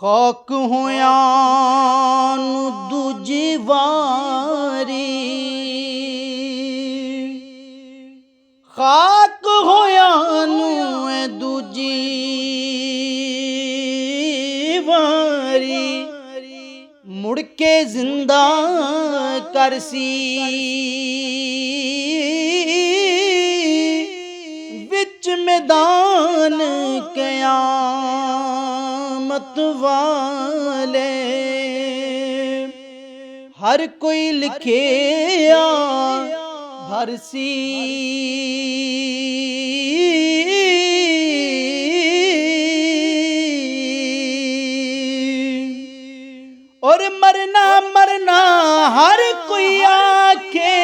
ਖਾਕ ਹੋਇਆਂ ਨੂੰ ਦੂਜੀ ਵਾਰੀ, ਖਾਕ ਹੋਇਆਂ ਨੂੰ ਐ ਦੂਜੀ ਵਾਰੀ, ਮੁੜ ਕੇ ਜ਼ਿੰਦਾ ਕਰਸੀ ਵਿੱਚ ਮੈਦਾਨ ਕਿਆਮਤ ਵਾਲੇ। ਹਰ ਕੋਈ ਲਿਖਿਆ ਭਰਸੀ और मरना मरना हर कोई आखे,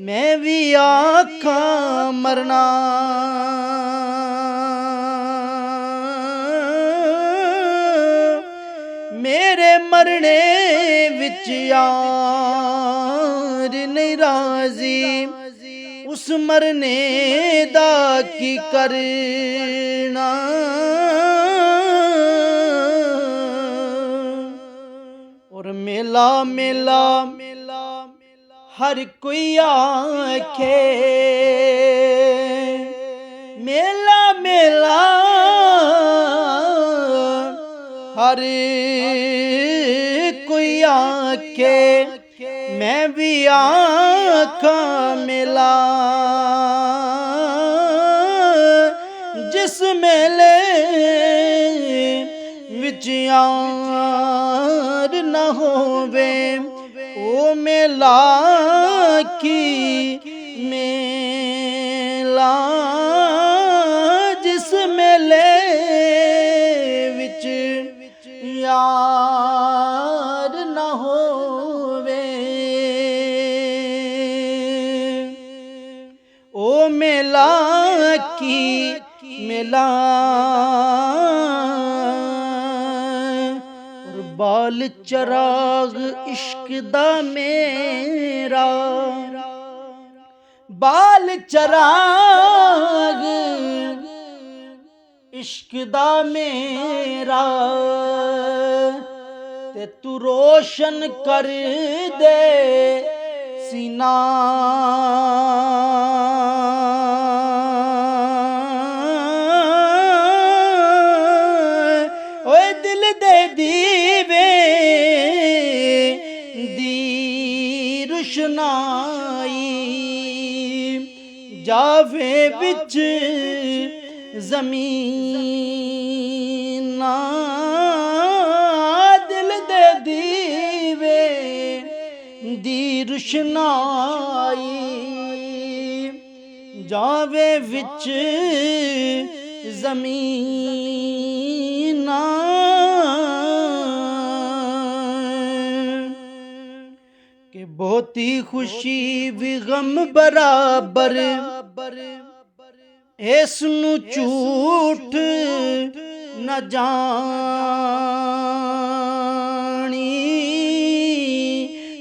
मैं भी आखा मरना। मेरे मरने विच यार नहीं राजी, उस मरने दा की करना। और मेला मेला हर कोई आखे, मेला मेला हर कोई आखे, मैं भी आखा मेला। जिस मेले विच यार न होवे, ओ मेला की मेला। जिस मेले विच यार न होवे, ओ मेला की मेला। बाल चराग इश्क दा मेरा, बाल चराग इश्क दा मेरा, ते तू रोशन कर दे सीना। ओए दिल दे दीवे दी रुशनाई, जावे विच ज़मीना। दिल दे दीवे दी रुशनाई, जावे विच ज़मीना। कि बहुती खुशी भी गम बराबर, इस नू झूठ न जानी।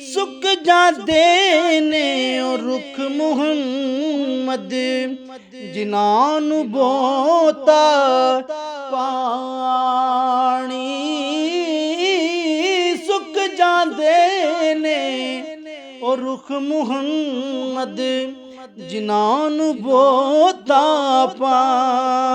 सुक जाते ने रुख मुहम्मद, जिन्हां नू बोता पानी। सुक जाते ने रुख मुहम्मद, जिन्हां नू बोता पानी।